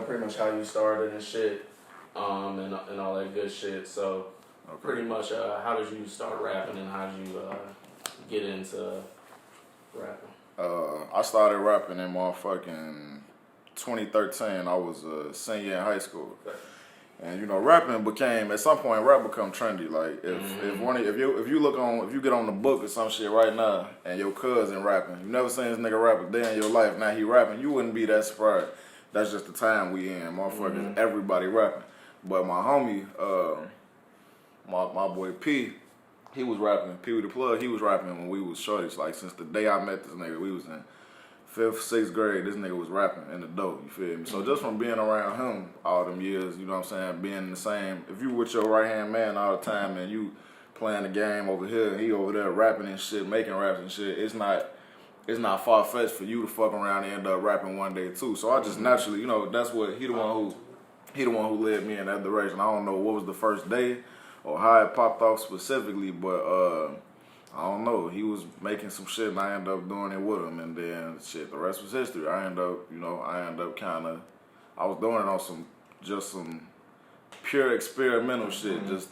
pretty much how you started and shit, and all that good shit. So, pretty much, how did you start rapping and how did you get into rapping? I started rapping in motherfucking 2013. I was a senior in high school. And rapping became, at some point, rap become trendy. Like if you get on the book or some shit right now and your cousin rapping, you never seen this nigga rap a day in your life, now he rapping, you wouldn't be that surprised. That's just the time we in. Motherfuckers, everybody rapping. But my homie, my boy P, he was rapping. P with the plug, he was rapping when we was shorties. Like since the day I met this nigga, we was in 5th, 6th grade, this nigga was rapping in the dope, you feel me? So just from being around him all them years, you know what I'm saying, being the same, if you with your right-hand man all the time and you playing the game over here and he over there rapping and shit, making raps and shit, it's not far-fetched for you to fuck around and end up rapping one day too. So I just naturally, that's what, he the one who led me in that direction. I don't know what was the first day or how it popped off specifically, but I don't know. He was making some shit and I ended up doing it with him, and then shit, the rest was history. I ended up I was doing it on some pure experimental shit, just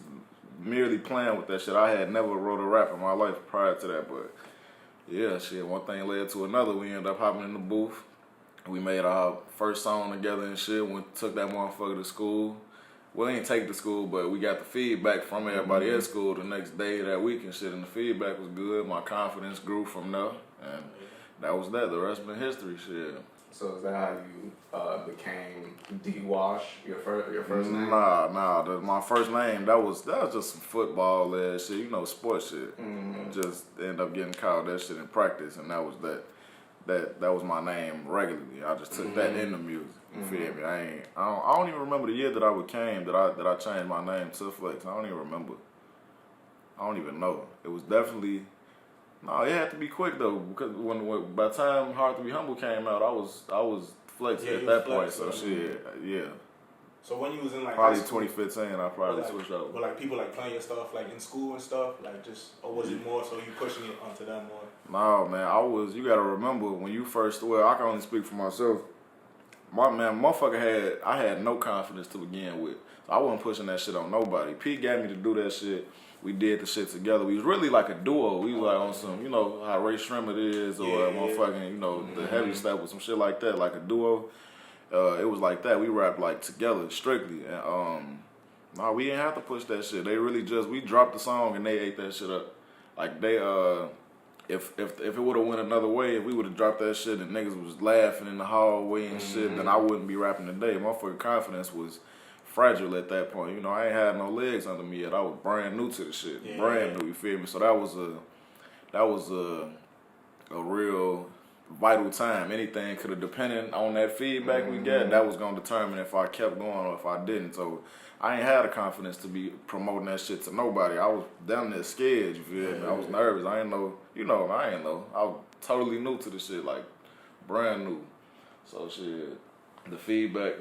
merely playing with that shit. I had never wrote a rap in my life prior to that, but yeah, shit, one thing led to another. We ended up hopping in the booth. We made our first song together and shit. Took that motherfucker to school. We didn't take it to school, but we got the feedback from everybody at school the next day, that week and shit, and the feedback was good. My confidence grew from there, and that was that. The rest been history, shit. So is that how you became D-Wash, your first name? Nah. My first name, that was just some football ass shit, sports shit. Just ended up getting called that shit in practice, and that was that. That was my name regularly. I just took that in the music. You feel me? I don't even remember the year that I became that I changed my name to Flex. I don't even remember. I don't even know. It was definitely it had to be quick though, because when by the time Hard to Be Humble came out, I was Flex at that point. So shit, yeah. So when you was in like probably high school, 2015, I probably switched over. Were like people like playing your stuff like in school and stuff, like just, or was it more so you pushing it onto them more? No, man, you gotta remember when you first, I can only speak for myself. I had no confidence to begin with. So I wasn't pushing that shit on nobody. Pete got me to do that shit. We did the shit together. We was really like a duo. We was like on some, how Ray Shrimmer is, or motherfucking, the heavy stuff with some shit like that, like a duo. It was like that. We rapped like together, strictly. And we didn't have to push that shit. They really we dropped the song and they ate that shit up. Like they, if it would have went another way, if we would have dropped that shit and niggas was laughing in the hallway and shit, then I wouldn't be rapping today. Motherfucking confidence was fragile at that point. I ain't had no legs under me yet. I was brand new to the shit, brand new. You feel me? So that was a real vital time. Anything could have depended on that feedback we got. That was gonna determine if I kept going or if I didn't. So I ain't had the confidence to be promoting that shit to nobody. I was down there scared, you feel me? I was nervous. I ain't know, I ain't know. I was totally new to the shit, like brand new. So shit, the feedback,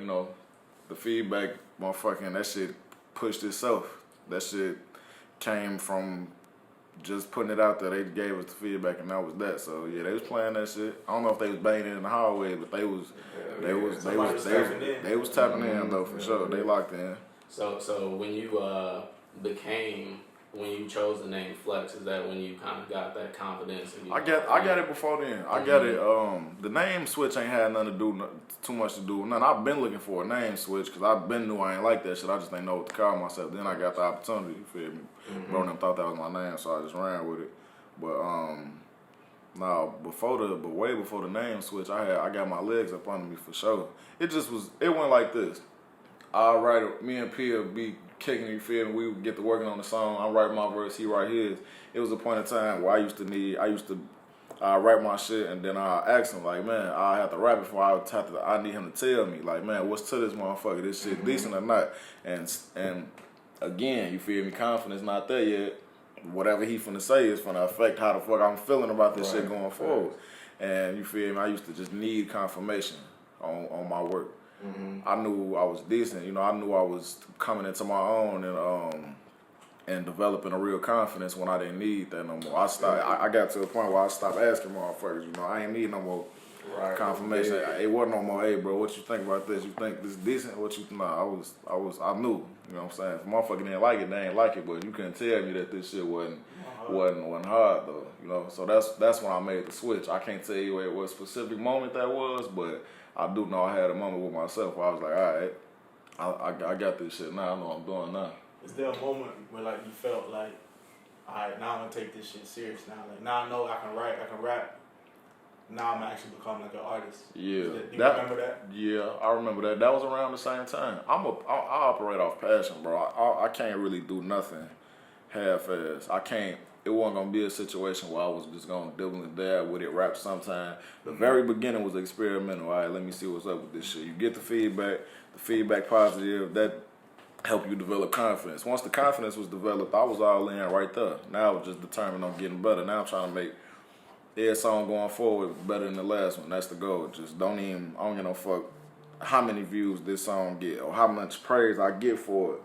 motherfucking, that shit pushed itself. That shit came from just putting it out there. They gave us the feedback and that was that. So yeah, they was playing that shit. I don't know if they was banging in the hallway, but they was tapping in though, for sure. They locked in. So when you chose the name Flex, is that when you kind of got that confidence? And I got it before then. I got it. The name switch ain't had nothing to do too much to do with nothing. I've been looking for a name switch because I've been knew I ain't like that shit. I just ain't know what to call myself. Then I got the opportunity. You feel me? Bro, them thought that was my name, so I just ran with it. But way before the name switch, I got my legs up under me for sure. It went like this. Me and P would be kicking, you feel me? We would get to working on the song. I write my verse, he write his. It was a point in time where I used to write my shit and then I ask him like, man, I have to rap it before I need him to tell me like, man, what's to this motherfucker? This shit decent or not? And again, you feel me? Confidence not there yet. Whatever he finna say is finna affect how the fuck I'm feeling about this shit going forward. And you feel me? I used to just need confirmation on my work. I knew I was decent, I knew I was coming into my own and developing a real confidence when I didn't need that no more. I got to a point where I stopped asking motherfuckers, I ain't need no more confirmation. It wasn't no more, hey, bro, what you think about this? You think this decent? What you, nah, I knew, you know what I'm saying? If motherfucker didn't like it, they ain't like it, but you couldn't tell me that this shit wasn't hard though, you know? So that's when I made the switch. I can't tell you what specific moment that was, but I do know I had a moment with myself where I was like, all right, I got this shit now, I know what I'm doing now. Is there a moment where like you felt like, all right, now I'm gonna take this shit serious now? Like now I know I can write, I can rap. Now I'm actually becoming like an artist. Yeah. Do you remember that? Yeah, I remember that. That was around the same time. I operate off passion, bro. I can't really do nothing half-assed. I can't. It wasn't gonna be a situation where I was just gonna dibble and dab with it, rap sometime. The very beginning was experimental. All right, let me see what's up with this shit. You get the feedback positive, that help you develop confidence. Once the confidence was developed, I was all in right there. Now I was just determined on getting better. Now I'm trying to make every song going forward better than the last one. That's the goal. Just I don't give no fuck how many views this song get or how much praise I get for it.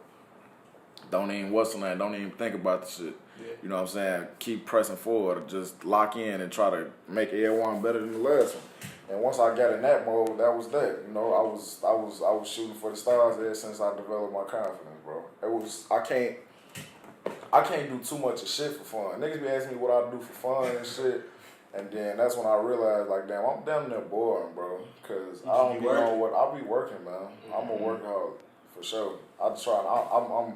Don't even think about the shit. Yeah. You know what I'm saying? Keep pressing forward. Just lock in and try to make everyone better than the last one. And once I got in that mode, that was that. You know, I was shooting for the stars ever since I developed my confidence, bro. I can't do too much of shit for fun. Niggas be asking me what I do for fun and shit. And then that's when I realized, like, damn, I'm damn near boring, bro. Cause I don't be on what I be working, man. I'm a workaholic for sure. I try. I'm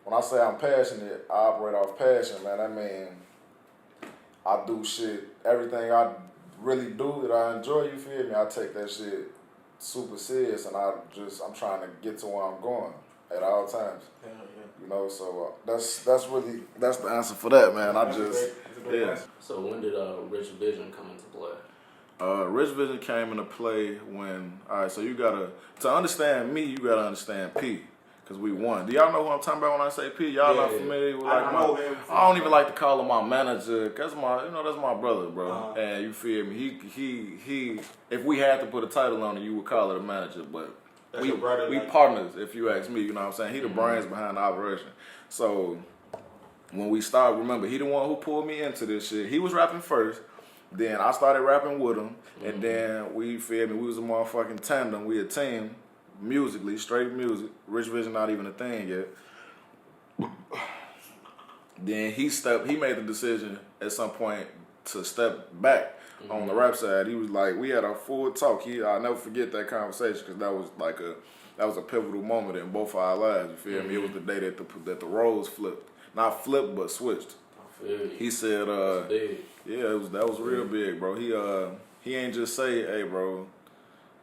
when I say I'm passionate, I operate off passion, man. I mean, I do shit. Everything I really do that I enjoy, you feel me? I take that shit super serious, and I'm trying to get to where I'm going at all times. Yeah. You know, so that's the answer for that, man. So when did Rich Vision come into play? Rich Vision came into play when, all right, so to understand me, you gotta understand P, because we won. Do y'all know who I'm talking about when I say P? Y'all not familiar with like I don't even like to call him my manager, cause that's my brother, bro. And you feel me? He if we had to put a title on it, you would call it a manager, but we partners, if you ask me, you know what I'm saying? He the brains behind the operation. So when we started, remember, he the one who pulled me into this shit. He was rapping first, then I started rapping with him, and then we was a motherfucking tandem. We a team, musically, straight music. Rich Vision not even a thing yet. Then he made the decision at some point to step back on the rap side. He was like, we had a full talk. I'll never forget that conversation, because that was a pivotal moment in both of our lives. You feel me? It was the day that the roles flipped. Not flipped, but switched. He said, that was real big, bro. He ain't just say, hey, bro,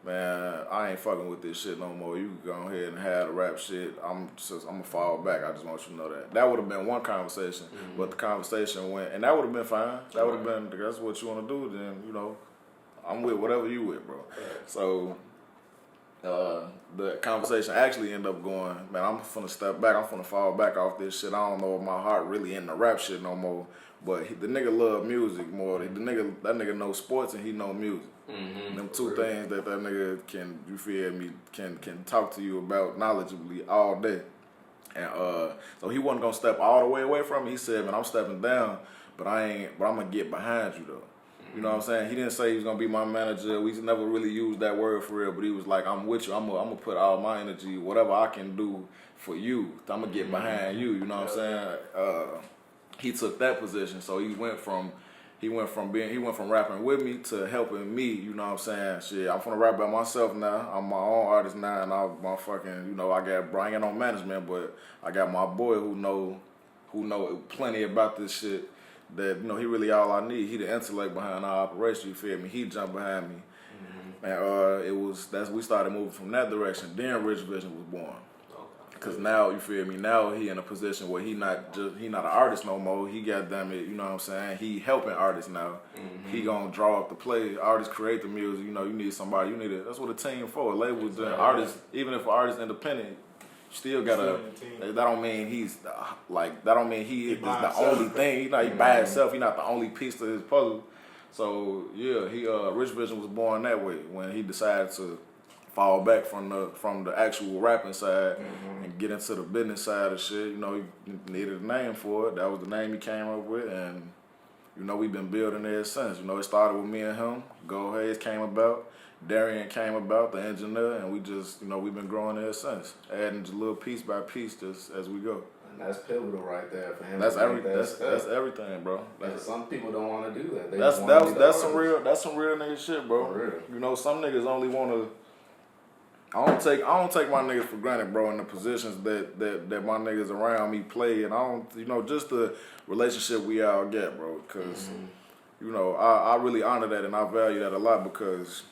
man, I ain't fucking with this shit no more. You can go ahead and have the rap shit. I'm gonna fall back. I just want you to know that. That would have been one conversation, but the conversation went, and that would have been fine. That would have been, that's what you want to do, then, you know, I'm with whatever you with, bro. So the conversation actually ended up going, man, I'm finna step back. I'm finna fall back off this shit. I don't know if my heart really in the rap shit no more. But the nigga love music more. That nigga know sports and he know music. Them two things that nigga can, you feel me, can talk to you about knowledgeably all day. And so he wasn't gonna step all the way away from me. He said, man, I'm stepping down, but I'm gonna get behind you though. You know what I'm saying? He didn't say he was gonna be my manager. We never really used that word for real, but he was like, I'm with you. I'm gonna put all my energy, whatever I can do for you. I'm gonna get behind you. You know what I'm saying? He took that position, so he went from rapping with me to helping me. You know what I'm saying? Shit, I'm finna rap by myself now. I'm my own artist now, and I'm my fucking, you know, I ain't no management, but I got my boy who know plenty about this shit. That, you know, he really all I need. He the intellect behind our operation, you feel me? He jumped behind me. And we started moving from that direction. Then Rich Vision was born. Cause now, you feel me, now he in a position where he not an artist no more. He got damn it, you know what I'm saying? He helping artists now. He gonna draw up the play. Artists create the music, you know, you need somebody, that's what a team for. A label doing artists, even if an artist independent, still gotta, that don't mean he is the only thing. He by himself, he not the only piece to his puzzle. So yeah, Rich Vision was born that way when he decided to fall back from the actual rapping side and get into the business side of shit. You know, he needed a name for it. That was the name he came up with, and you know, we've been building ever since. You know, it started with me and him. Go Hayes came about. Darian came about, the engineer, and we just, you know, we've been growing ever since, adding just little piece by piece just as we go. And that's pivotal right there for him. That's everything, bro. Some people don't want to do that. That's some real nigga shit, bro. For real. You know, some niggas only want to. I don't take my niggas for granted, bro. In the positions that my niggas around me play, and I don't, you know, just the relationship we all get, bro. Because you know, I really honor that and I value that a lot because.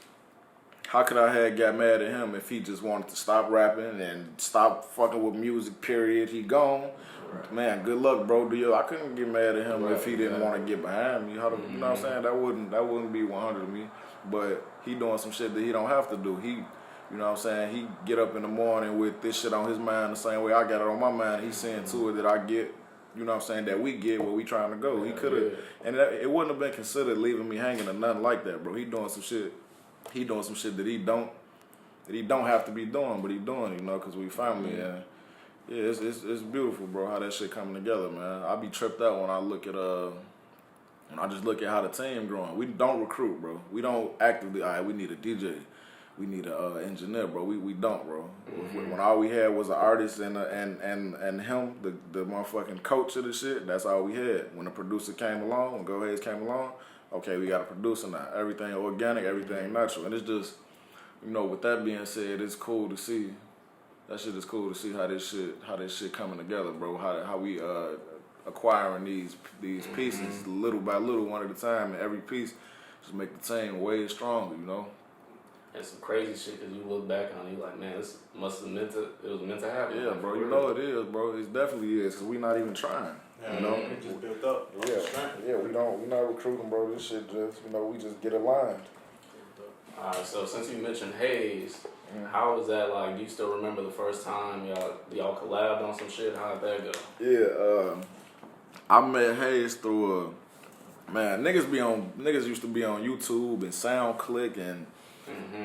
How could I have got mad at him if he just wanted to stop rapping and stop fucking with music, period? He gone. Right. Man, good luck, bro. Dior. I couldn't get mad at him if he didn't want to get behind me. You know what I'm saying? That wouldn't be 100 to me. But he doing some shit that he don't have to do. He, you know what I'm saying? He get up in the morning with this shit on his mind the same way I got it on my mind. He's saying to it that I get, you know what I'm saying, that we get where we trying to go. He could have, and it wouldn't have been considered leaving me hanging or nothing like that, bro. He doing some shit. He doing some shit that he don't have to be doing, but he doing, you know, because we family. And yeah, it's beautiful, bro, how that shit coming together, man. I be tripped out when I look at when I just look at how the team growing. We don't recruit, bro. We don't actively. All right, we need a DJ, we need a engineer, bro. We don't, bro. When all we had was an artist and him, the motherfucking coach of the shit. That's all we had. When the producer came along, when Go Hayes came along. Okay, we got a producer now. Everything organic, everything natural. And it's just, you know, with that being said, it's cool to see. That shit is cool to see how this shit coming together, bro. How we acquiring these pieces little by little, one at a time, and every piece just make the team way stronger, you know. And some crazy shit because you look back on it, you like, man, this it was meant to happen. Yeah, bro, you know it is, bro. It definitely is, because we not even trying. Yeah, you know, it just built up. Yeah, we're not recruiting, bro. This shit just, you know, we just get aligned. Alright, so since you mentioned Hayes, how was that like? Do you still remember the first time y'all collabed on some shit? How did that go? Yeah, I met Hayes through niggas used to be on YouTube and SoundClick and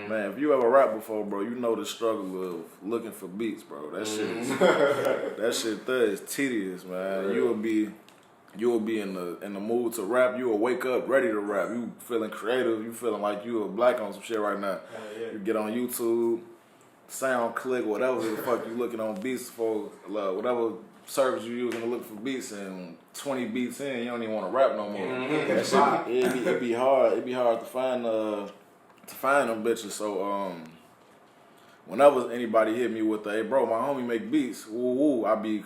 man, if you ever rap before, bro, you know the struggle of looking for beats, bro. That shit is that shit there is tedious, man. Right. You will be in the mood to rap. You will wake up ready to rap. You feeling creative. You feeling like you are black on some shit right now. You get on YouTube, SoundClick, whatever the fuck you looking on beats for, whatever service you using to look for beats, and 20 beats in, you don't even want to rap no more. That shit, it be hard. It be hard to find them bitches. So whenever anybody hit me with hey bro, my homie make beats, woo, I be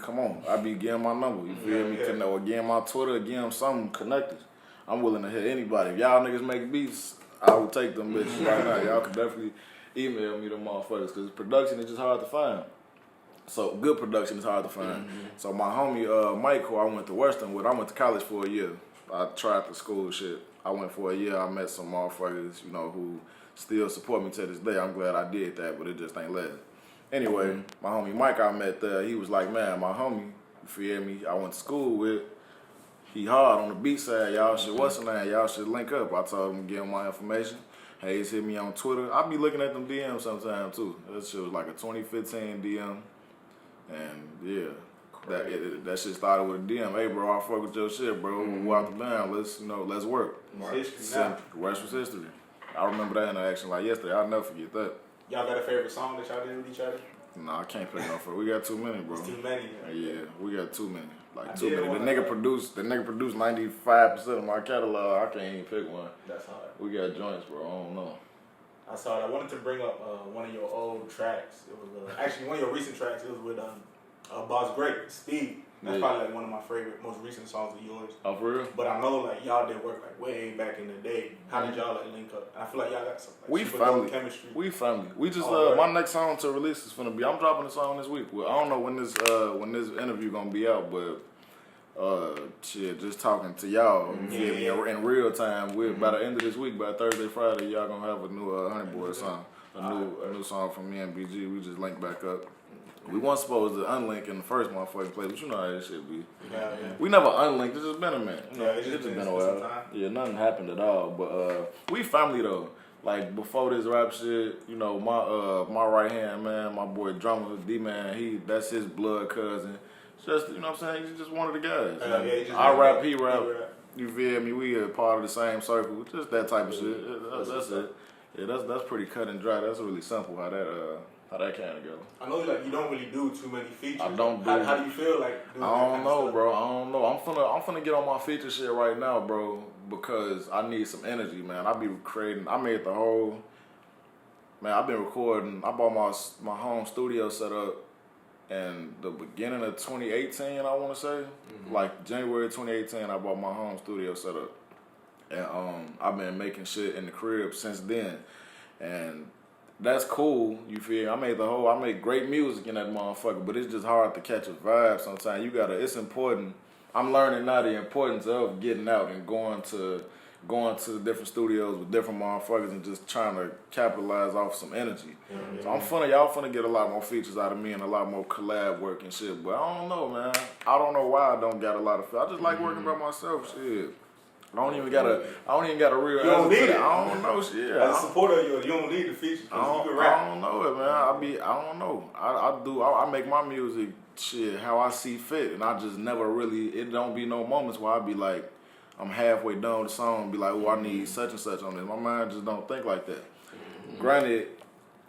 getting my number. You feel me? Or getting my Twitter, getting something connected. I'm willing to hit anybody. If y'all niggas make beats, I will take them bitches right now. Y'all can definitely email me them motherfuckers because production is just hard to find. So good production is hard to find. So my homie Mike, who I went to Western with, I went to college for a year. I tried the school shit. I went for a year. I met some motherfuckers, you know, who still support me to this day. I'm glad I did that, but it just ain't last. Anyway, my homie Mike I met there, he was like, man, my homie, you feel me, I went to school with, he hard on the beat side. Y'all should, what's the name? Y'all should link up. I told him to give him my information. Hayes hit me on Twitter. I be looking at them DMs sometimes too. That shit was like a 2015 DM. And yeah, that shit started with a DM. Hey bro, I fuck with your shit, bro. We'll out the band. Let's work. The rest was history. I remember that interaction like yesterday. I'll never forget that. Y'all got a favorite song that y'all did with each other? No, I can't pick no for. We got too many, bro. It's too many. Yeah, we got too many. Like too many. The nigga produced 95% of my catalog. I can't even pick one. That's hard. We got joints, bro. I don't know. I saw it. I wanted to bring up one of your old tracks. It was actually one of your recent tracks. It was with Boss Great, Speed. That's probably like one of my favorite, most recent songs of yours. Oh, for real? But I know like y'all did work like way back in the day. How did y'all like link up? I feel like y'all got some like, we family chemistry. We family. We just my next song to release is finna be. I'm dropping a song this week. Well, I don't know when this interview gonna be out, but shit, just talking to y'all in real time. By the end of this week, by Thursday, Friday, y'all gonna have a new Honey Boy song, a new song from me and BG. We just linked back up. We weren't supposed to unlink in the first motherfucking place, but you know how this shit be. Yeah. We never unlinked. It's just been a minute. You know, it's just been a while. Yeah, nothing happened at all. But we family though. Like before this rap shit, you know, my right hand man, my boy drummer D man, that's his blood cousin. Just, you know what I'm saying? He's just one of the guys. I rap, he rap. You feel me? We a part of the same circle. Just that type of shit. That's it. Yeah, that's pretty cut and dry. That's really simple how that came together. I know you don't really do too many features. I don't do. How do you feel like doing I don't know, stuff? bro. I don't know. I'm finna get on my feature shit right now, bro, because I need some energy, man. I be creating. I made the whole. Man, I've been recording. I bought my home studio set up in the beginning of 2018. I want to say, like January 2018. I bought my home studio set up, and I've been making shit in the crib since then, and. That's cool, you feel? I make great music in that motherfucker, but it's just hard to catch a vibe sometimes. It's important. I'm learning now the importance of getting out and going to different studios with different motherfuckers and just trying to capitalize off some energy. So y'all finna get a lot more features out of me and a lot more collab work and shit, but I don't know, man. I don't know why I don't got a lot of I just like working by myself, shit. I don't even got a real You don't need it. I don't know shit. As a supporter of yours, you don't need the features. You can rap. I don't know it, man. I don't know. I make my music shit how I see fit, and I just never really. It don't be no moments where I be like, I'm halfway done with the song, and be like, oh, I need such and such on this. My mind just don't think like that. Granted,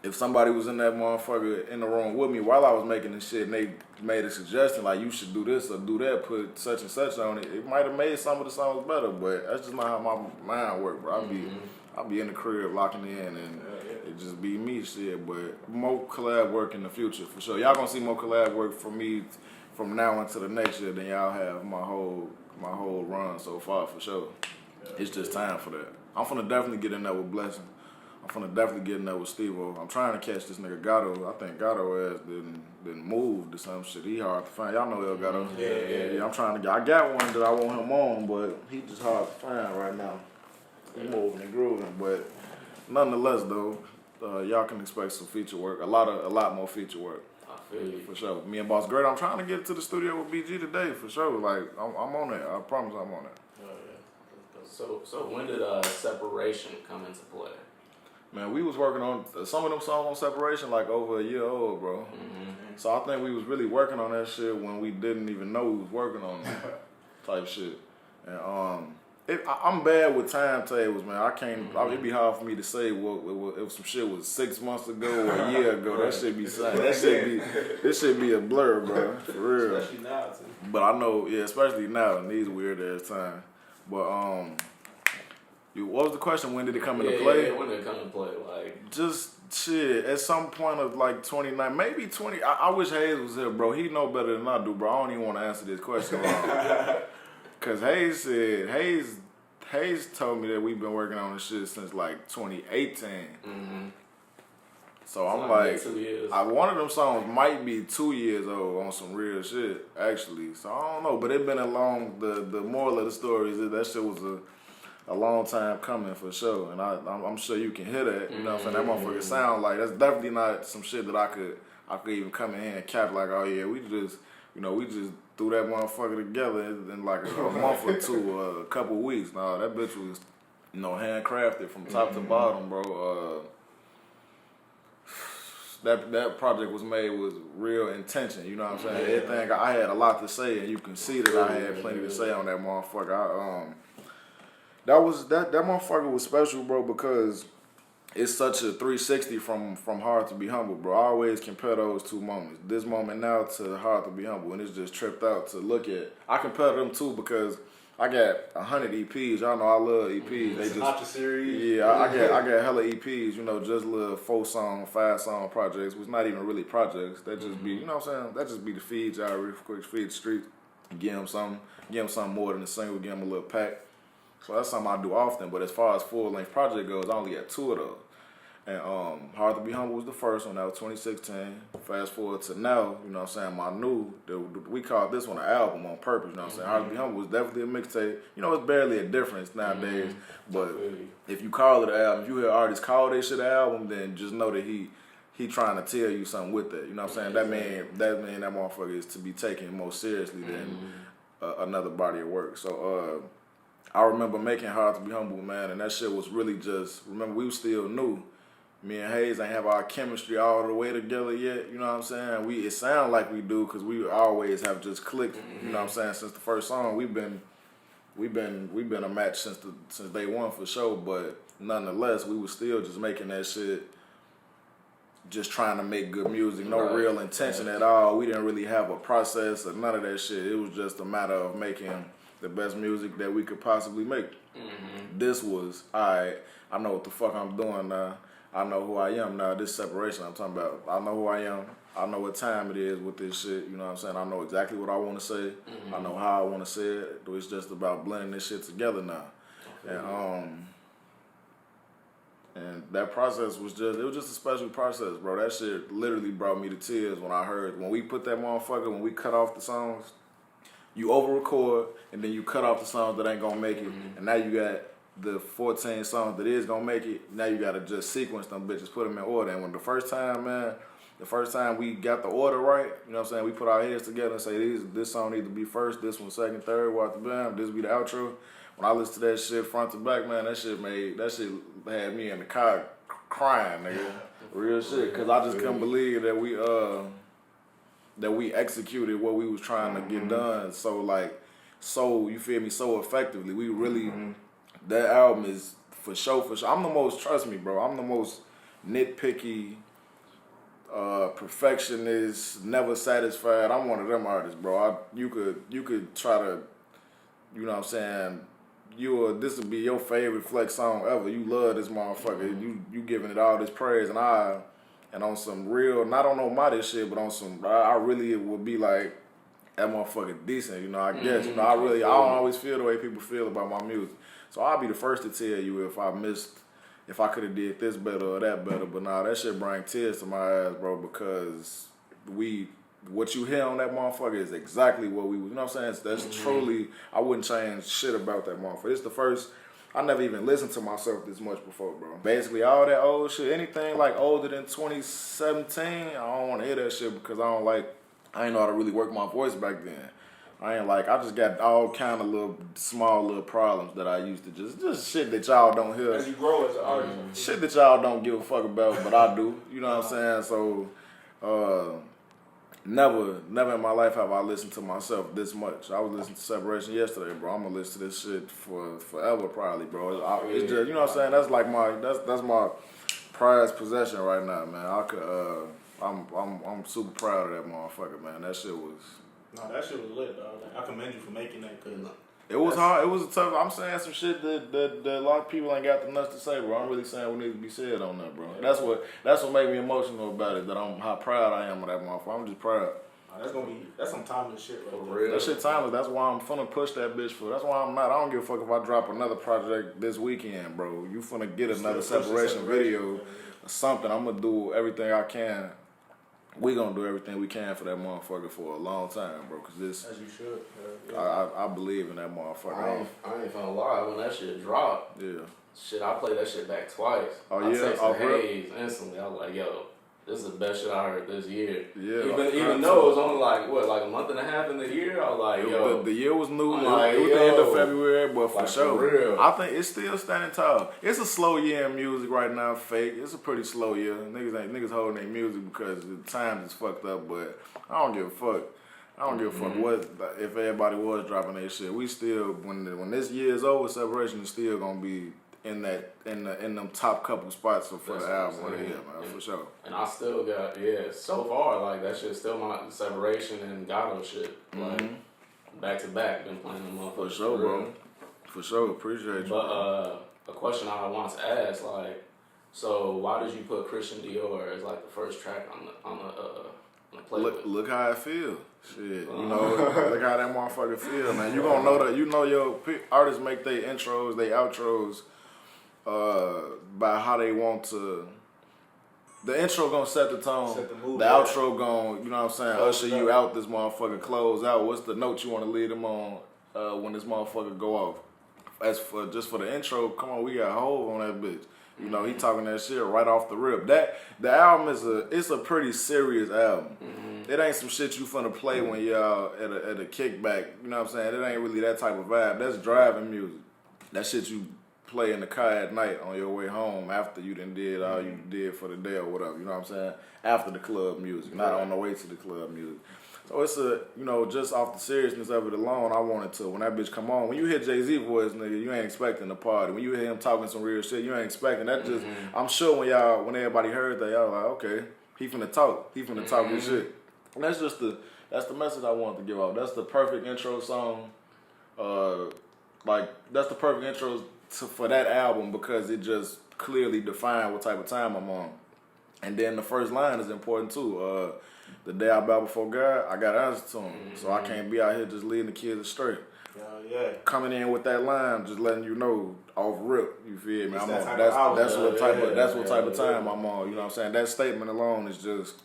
if somebody was in that motherfucker in the room with me while I was making this shit, and they made a suggestion like you should do this or do that, put such and such on it, it might have made some of the songs better, but that's just not how my mind works, bro. I'll be in the crib locking in, and it just be me shit. But more collab work in the future for sure. Y'all gonna see more collab work from me from now until the next year than y'all have my whole run so far for sure. It's just time for that. I'm finna definitely get in there with Blessing. I'm finna definitely get in there with Steve-O. I'm trying to catch this nigga Gatto. I think Gatto ass didn't move to some shit. He hard to find. Y'all know El Gatto. Yeah. I'm trying to get. I got one that I want him on, but he just hard to find right now. He moving and grooving, but nonetheless though, y'all can expect some feature work. A lot more feature work. I feel you. For sure. Me and Boss Great. I'm trying to get to the studio with BG today for sure. Like I'm on that. I promise I'm on that. Oh yeah. So when did Separation come into play? Man, we was working on some of them songs on Separation like over a year old, bro. So I think we was really working on that shit when we didn't even know we was working on it, type shit. And I'm bad with timetables, man. I can't. It'd be hard for me to say if some shit was 6 months ago or a year ago. That shit be saying. This shit be a blur, bro. For real. Especially now, too. But I know, yeah, especially now in these weird ass times. But what was the question? When did it come into play? Yeah, when did it come into play? Like just shit. At some point of like 29, maybe 20. I wish Hayes was here, bro. He know better than I do, bro. I don't even want to answer this question wrong. Cause Hayes told me that we've been working on this shit since like 2018. So I'm like, 2 years. one of them songs might be 2 years old on some real shit, actually. So I don't know, but it been a long. The moral of the story is that shit was a long time coming for sure, and I'm sure you can hear that. You know what I'm saying? That motherfucker sound like that's definitely not some shit that I could even come in here and cap like, oh yeah, we just threw that motherfucker together in like a month or two, a couple weeks. Nah, that bitch was handcrafted from top to bottom, bro. That project was made with real intention. You know what I'm saying? Everything I had a lot to say, and you can see that I had plenty to say on that motherfucker. That motherfucker was special, bro, because it's such a 360 from Hard to Be Humble, bro. I always compare those two moments. This moment now to Hard to Be Humble, and it's just tripped out to look at. I compare them two because I got 100 EPs. Y'all know I love EPs. They just series. Yeah, I got hella EPs. Just little 4-song, 5-song projects, which not even really projects. That just be, you know what I'm saying? That just be the feed y'all real quick, feed the street, and give them something more than a single, give them a little pack. So that's something I do often, but as far as full-length project goes, I only had 2 of those. And Hard to Be Humble was the first one. That was 2016. Fast forward to now, you know what I'm saying, my new, we called this one an album on purpose, you know what I'm saying. Hard to Be Humble was definitely a mixtape. It's barely a difference nowadays, but if you call it an album, if you hear artists call this shit an album, then just know that he trying to tell you something with that. You know what I'm saying? That motherfucker is to be taken more seriously than another body of work. So, I remember making Hard to Be Humble, man, and that shit was really just, remember, we were still new. Me and Hayes ain't have our chemistry all the way together yet, you know what I'm saying? It sound like we do because we always have just clicked, you know what I'm saying? Since the first song, we've been we've been a match since day one for sure. But nonetheless, we was still just making that shit. Just trying to make good music, no real intention at all. We didn't really have a process or none of that shit. It was just a matter of making the best music that we could possibly make. Mm-hmm. This was, alright, I know what the fuck I'm doing now. I know who I am now. This separation I'm talking about. I know who I am. I know what time it is with this shit. You know what I'm saying? I know exactly what I want to say. Mm-hmm. I know how I want to say it. It's just about blending this shit together now. Okay. And that process was just a special process, bro. That shit literally brought me to tears when we put that motherfucker, when we cut off the songs, you over record and then you cut off the songs that ain't gonna make it. Mm-hmm. And now you got the 14 songs that is gonna make it. Now you gotta just sequence them bitches, put them in order. And when the first time we got the order right, you know what I'm saying, we put our heads together and say this song need to be first, this one second, third, what the bam, this be the outro. When I listen to that shit front to back, man, that shit had me in the car crying, nigga. Real shit. Cause I just couldn't believe that we executed what we was trying to get done. So you feel me, so effectively. We really, that album is for sure. Trust me, bro, I'm the most nitpicky, perfectionist, never satisfied. I'm one of them artists, bro. You could try to, you know what I'm saying, this would be your favorite Flex song ever. You love this motherfucker. You giving it all this praise, and on some real, not on no modest shit, but on some, I really would be like, that motherfucker decent, you know, I guess. You know, I don't always feel the way people feel about my music. So I'll be the first to tell you if I could have did this better or that better, but nah, that shit bring tears to my eyes, bro, because what you hear on that motherfucker is exactly what we was, you know what I'm saying? That's truly, I wouldn't change shit about that motherfucker. It's the first, I never even listened to myself this much before, bro. Basically, all that old shit, anything like older than 2017, I don't want to hear that shit because I ain't know how to really work my voice back then. I just got all kind of small little problems that I used to just shit that y'all don't hear. As you grow as an artist. Shit that y'all don't give a fuck about, but I do. You know what I'm saying? So, never in my life have I listened to myself this much. I was listening to Separation yesterday, bro. I'm gonna listen to this shit for forever, probably, bro. It's just, you know what I'm saying? That's like that's my prized possession right now, man. I'm super proud of that motherfucker, man. That shit was. No, that shit was lit, dog. Like, I commend you for making that, cause it was hard. It was a tough. I'm saying some shit that a lot of people ain't got the nuts to say, bro. I'm really saying what needs to be said on that, bro. That's what made me emotional about it. How proud I am of that motherfucker. I'm just proud. That's some timeless shit, right there. Real. That shit timeless. That's why I'm finna push that bitch for. That's why I'm not. I don't give a fuck if I drop another project this weekend, bro. You finna get another separation video or something. I'm gonna do everything I can. We gonna do everything we can for that motherfucker for a long time, bro. Cause this, as you should. Yeah. I believe in that motherfucker. I ain't finna lie. When that shit dropped, shit, I played that shit back twice. Oh I yeah, texted Hayes instantly. I was like, yo, this is the best shit I heard this year. Yeah. Even though it was only like a month and a half in the year, I was like, yo. The year was new. It was the end of February, but for sure. For real. I think it's still standing tall. It's a slow year in music right now, fake. It's a pretty slow year. Niggas holding their music because the times is fucked up, but I don't give a fuck. I don't give a fuck what if everybody was dropping their shit. We still, when this year is over, Separation is still gonna be in them top couple spots for the album right here, man, for sure. And I still got so far like that shit's still my Separation and Gato shit. Like back to back, been playing them motherfuckers. For sure, bro. For sure, appreciate you. But a question I want to ask, like, so why did you put Christian Dior as like the first track on the playlist? Look how it feel. Shit, you know, look how that motherfucker feel, man. You gonna know that. You know your artists make their intros, their outros. By how they want to. The intro gonna set the tone. Set the mood. The outro gonna, you know what I'm saying, usher you out this motherfucker, close out. What's the note you want to lead them on when this motherfucker go off? As for for the intro, come on, we got Hov on that bitch. You know, he talking that shit right off the rip. The album it's a pretty serious album. It ain't some shit you finna play when y'all at a kickback. You know what I'm saying? It ain't really that type of vibe. That's driving music. That shit you play in the car at night on your way home after you done did all you did for the day or whatever, you know what I'm saying? After the club music, not on the way to the club music. So it's just off the seriousness of it alone, I wanted to, when that bitch come on, when you hear Jay-Z voice, nigga, you ain't expecting the party. When you hear him talking some real shit, you ain't expecting that. Just, I'm sure when everybody heard that, y'all like, okay, he finna talk. He finna talk his shit. And that's the message I wanted to give out. That's the perfect intro song. That's the perfect intro for that album because it just clearly defined what type of time I'm on. And then the first line is important too. The day I bow before God, I got answers to him. So I can't be out here just leading the kids astray. Yeah. Coming in with that line, just letting you know off rip. You feel me? That's what type of time I'm on. You know what I'm saying? That statement alone is just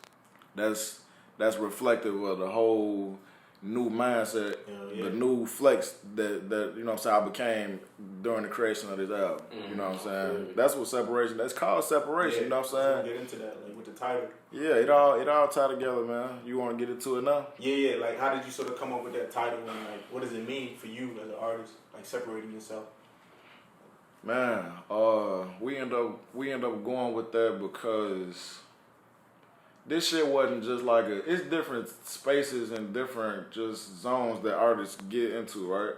that's reflective of the whole new mindset, the new flex that you know what I'm saying I became during the creation of this album. You know what I'm saying? That's what separation. That's called separation. You know what I'm saying? Get into that like with the title. Yeah, it all tied together, man. You want to get into it now? Yeah. Like, how did you sort of come up with that title, and like, what does it mean for you as an artist, like separating yourself? Man, we end up going with that because this shit wasn't just like it's different spaces and different just zones that artists get into, right?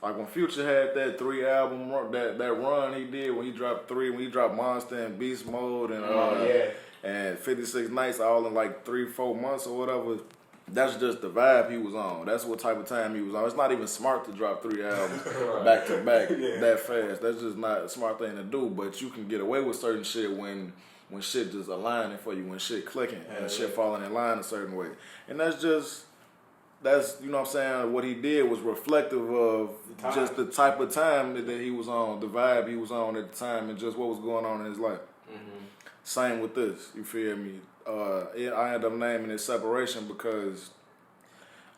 Like when Future had that 3 album that run he did when he dropped Monster and Beast Mode and 56 Nights all in like 3-4 months or whatever. That's just the vibe he was on. That's what type of time he was on. It's not even smart to drop 3 albums back to back that fast. That's just not a smart thing to do. But you can get away with certain shit when shit just aligning for you, when shit clicking and shit falling in line a certain way. And that's you know what I'm saying, what he did was reflective of just the type of time that he was on, the vibe he was on at the time, and just what was going on in his life. Same with this, you feel me? I ended up naming it Separation because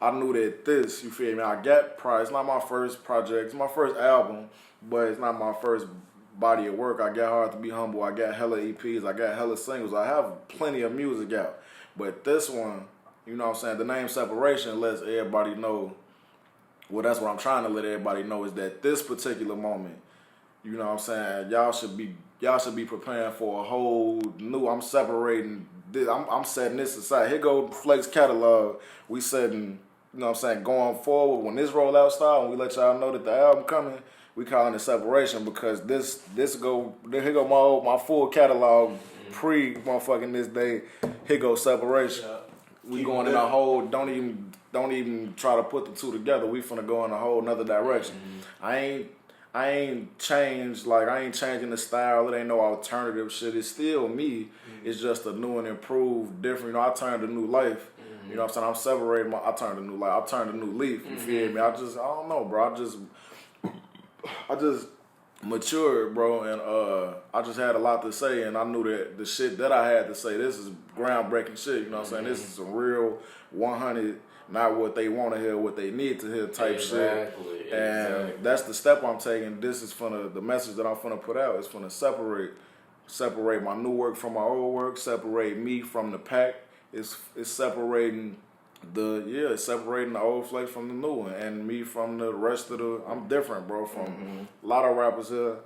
I knew that this, you feel me, I got Pride. It's not my first project, it's my first album, but it's not my first body of work. I got Hard to Be Humble, I got hella EPs, I got hella singles, I have plenty of music out. But this one, you know what I'm saying, the name Separation lets everybody know, well, that's what I'm trying to let everybody know, is that this particular moment, you know what I'm saying, y'all should be preparing for a whole new, I'm separating this, I'm setting this aside. Here go Flex catalog, we setting, you know what I'm saying, going forward, when this rollout starts, when we let y'all know that the album coming, we calling it Separation because here go my full catalog pre-motherfucking this day, here go Separation. We going in a whole, don't even try to put the two together. We finna go in a whole nother direction. I ain't changed, like I ain't changing the style. It ain't no alternative shit. It's still me. It's just a new and improved, different. You know, I turned a new life. You know what I'm saying? I'm separating I turned a new life. I turned a new leaf. You feel me? I don't know, bro. I just matured, bro, and I just had a lot to say, and I knew that the shit that I had to say, this is groundbreaking shit, you know what I'm saying? This is some real 100, not what they want to hear, what they need to hear type shit. And that's the step I'm taking. This is the message that I'm finna put out is finna separate my new work from my old work, separate me from the pack. It's separating it's separating the old Flex from the new one, and me from the rest of I'm different, bro, from a lot of rappers here.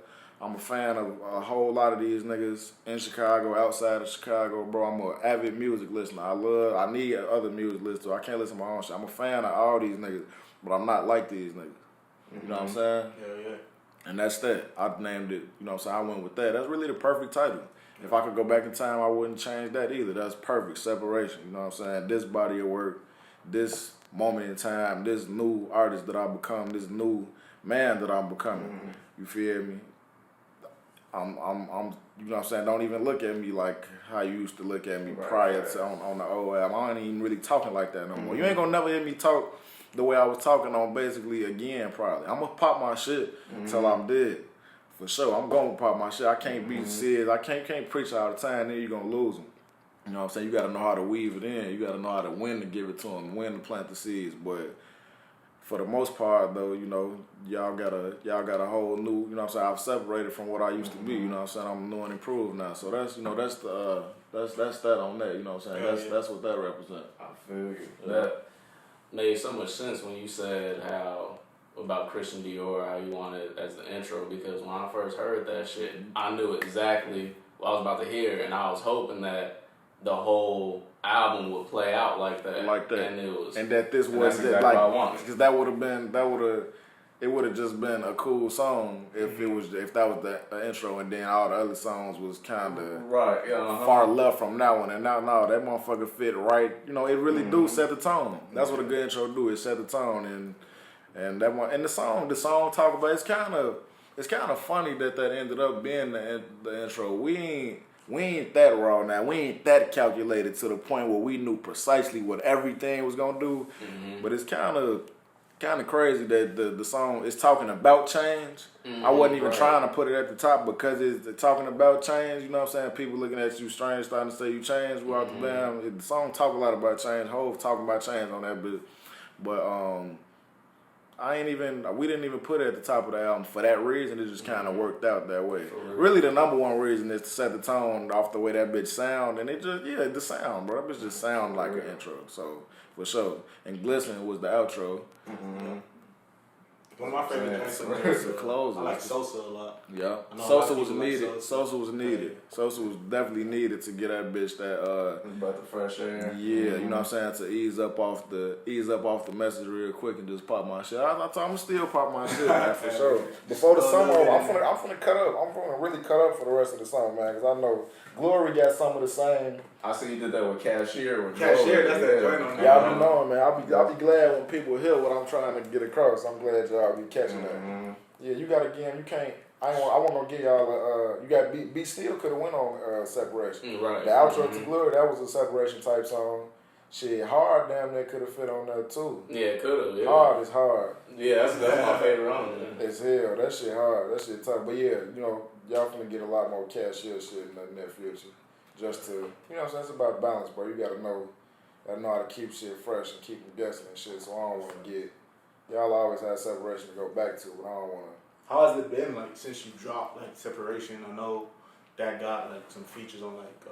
I'm a fan of a whole lot of these niggas in Chicago, outside of Chicago, bro. I'm an avid music listener. I need other music listeners. I can't listen to my own shit. I'm a fan of all these niggas, but I'm not like these niggas. You know what I'm saying? Yeah. And that's that. I named it, you know what I'm saying? I went with that. That's really the perfect title. If I could go back in time, I wouldn't change that either. That's perfect. Separation. You know what I'm saying? This body of work, this moment in time, this new artist that I become, this new man that I'm becoming. You feel me? I'm you know what I'm saying? Don't even look at me like how you used to look at me prior to on the old album. I ain't even really talking like that no more. You ain't gonna never hear me talk the way I was talking on Basically Again probably. I'm gonna pop my shit till I'm dead. For sure. I'm gonna pop my shit. I can't be serious. I can't preach all the time, then you're gonna lose them. You know what I'm saying? You gotta know how to weave it in. You gotta know how to when to give it to them, when to plant the seeds. But for the most part, though, you know, y'all got a whole new. You know what I'm saying? I've separated from what I used to be. You know what I'm saying? I'm new and improved now. So that's that's that on that. You know what I'm saying? That's what that represents. I feel you. That made so much sense when you said about Christian Dior, how you wanted as the intro, because when I first heard that shit, I knew exactly what I was about to hear, and I was hoping that the whole album would play out like that. And it was, and that this was exactly like, what I wanted. because it would have just been a cool song if that was the intro, and then all the other songs was kind of far left from that one. And now that motherfucker fit right. You know, it really do set the tone. That's what a good intro do. It set the tone, and that one, and the song talk about. It's kind of funny that ended up being the intro. We ain't that raw now. We ain't that calculated to the point where we knew precisely what everything was gonna do. But it's kind of crazy that the song is talking about change. I wasn't even trying to put it at the top because it's talking about change. You know what I'm saying? People looking at you strange, starting to say you changed throughout the damn. The song talk a lot about change. Hov talking about change on that bit, but we didn't even put it at the top of the album for that reason. It just kind of worked out that way. Really, the number one reason is to set the tone off the way that bitch sound, and it just the sound, bro. That bitch just sound like an intro. So for sure, and Glisten was the outro. One of my favorite clothes. I like Sosa a lot. Yeah, Sosa was needed. Sosa was needed. Sosa was definitely needed to get that bitch that about the fresh air. Yeah, you know what I'm saying, to ease up off the message real quick and just pop my shit. I'm gonna still pop my shit, man, for sure. Before the summer, I'm finna cut up. I'm gonna really cut up for the rest of the summer, man, because I know Glory got some of the same. I see you did that with Cashier. Cashier, that's that joint on there. Y'all be knowing, man. I'll be glad when people hear what I'm trying to get across. I'm glad y'all be catching that. Yeah, you gotta give him. You can't. I want to give y'all. You got Be Still could have went on Separation. Right. The outro to Glory, that was a Separation type song. Shit, Hard damn near could have fit on that too. Yeah, it could have. Yeah. Hard is hard. Yeah, that's my favorite on there. It's hell. That shit hard. That shit tough. But yeah, you know, y'all finna get a lot more Cashier shit in the near future. Just to, you know what I'm saying? It's about balance, bro. You gotta know how to keep shit fresh and keep them guessing and shit. So I don't want to get. Y'all always have Separation to go back to, but I don't want to. How has it been like since you dropped like Separation? I know that got like some features on like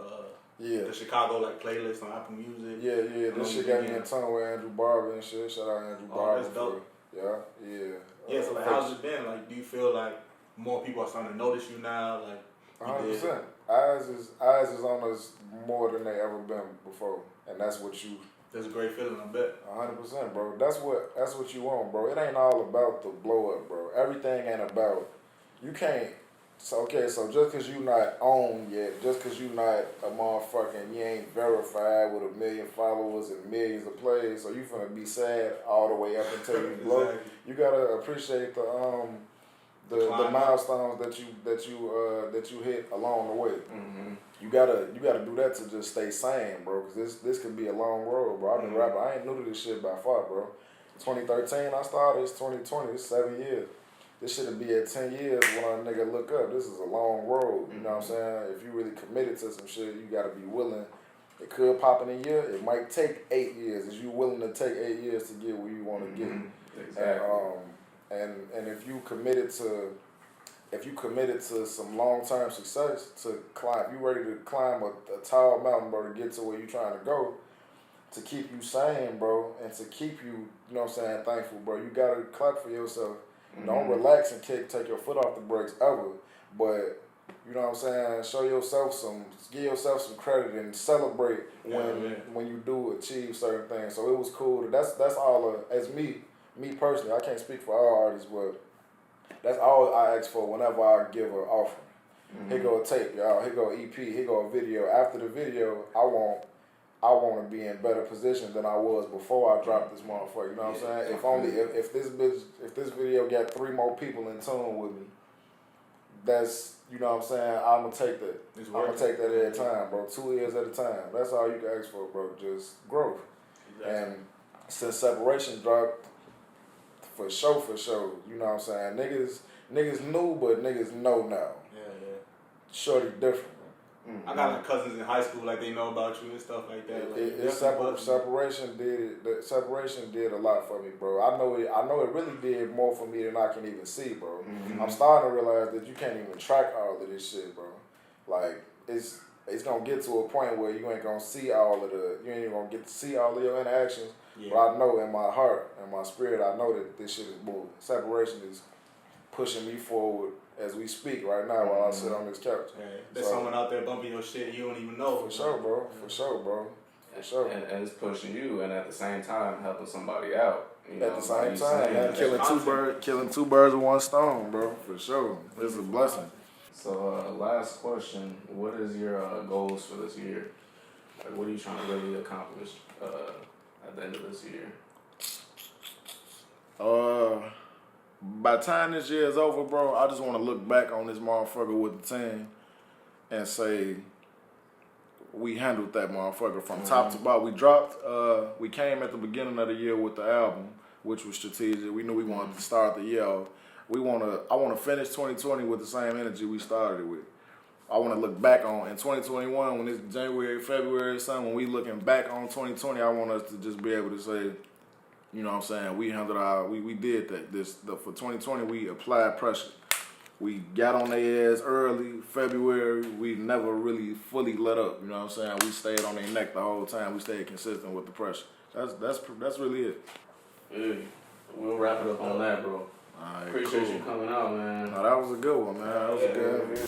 the Chicago like playlist on Apple Music. Yeah. This shit got me in tone with Andrew Barber and shit. Shout out Andrew Barber. That's dope. Yeah. So like, how's it been? Like, do you feel like more people are starting to notice you now? Like, 100%. Eyes is on us more than they ever been before, and that's what you. That's a great feeling, I bet. 100%, bro. That's what you want, bro. It ain't all about the blow up, bro. Everything ain't about. You can't. So just because you not on yet, just because you not a motherfucking, you ain't verified with 1 million followers and millions of plays, so you finna be sad all the way up until you blow. Exactly. You gotta appreciate the milestones that you hit along the way. You gotta do that to just stay sane, bro. Cause this could be a long road, bro. I've been rapping. I ain't new to this shit by far, bro. 2013 I started. It's 2020. It's 7 years. This shit'll be at 10 years when a nigga look up. This is a long road. You know what I'm saying? If you really committed to some shit, you gotta be willing. It could pop in a year. It might take 8 years. Is you willing to take 8 years to get where you want to get? Exactly. And if you committed to some long-term success, to climb, you ready to climb a tall mountain, bro, to get to where you trying to go, to keep you sane, bro, and to keep you, you know what I'm saying, thankful, bro. You gotta clap for yourself. Don't relax and take your foot off the brakes ever, but you know what I'm saying, give yourself some credit and celebrate when you do achieve certain things. So it was cool. That's all. As me personally, I can't speak for all artists, but that's all I ask for whenever I give an offering. Here go a tape, y'all. Here go an EP. Here go a video. After the video, I want to be in better position than I was before I dropped this motherfucker. You know what I'm saying? If this video got 3 more people in tune with me, that's, you know what I'm saying, I'm gonna take that. I'm gonna take that at a time, bro. 2 years at a time. That's all you can ask for, bro. Just growth. Exactly. And since Separation dropped, for sure, you know what I'm saying, niggas knew, but niggas know now. Yeah. Shorty different. I got like cousins in high school, like they know about you and stuff like that. Separation did a lot for me, bro. I know it really did more for me than I can even see, bro. I'm starting to realize that you can't even track all of this shit, bro. Like it's gonna get to a point where you ain't gonna see you ain't even gonna get to see all of your interactions. Yeah. But I know in my heart and my spirit, I know that this shit is moving. Separation is pushing me forward as we speak right now while I sit on this couch. Yeah. There's someone out there bumping your shit you don't even know. For sure, bro. For sure, bro. For sure. And it's pushing you, and at the same time helping somebody out. You know, at the same time, man, killing two birds with one stone, bro. For sure. It's a blessing. So, last question: what is your goals for this year? Like, what are you trying to really accomplish at the end of this year? By the time this year is over, bro, I just want to look back on this motherfucker with the team and say we handled that motherfucker from top to bottom. We came at the beginning of the year with the album, which was strategic. We knew we wanted to start the year off. I want to finish 2020 with the same energy we started it with. I want to look back on in 2021 when it's January, February, something. When we looking back on 2020, I want us to just be able to say, you know what I'm saying, we handled we did that. For 2020, we applied pressure. We got on their ass early, February. We never really fully let up. You know what I'm saying? We stayed on their neck the whole time. We stayed consistent with the pressure. That's really it. Hey, we'll wrap it up on that, bro. All right, Appreciate cool. you coming out, man. No, that was a good one, man. That was a good one.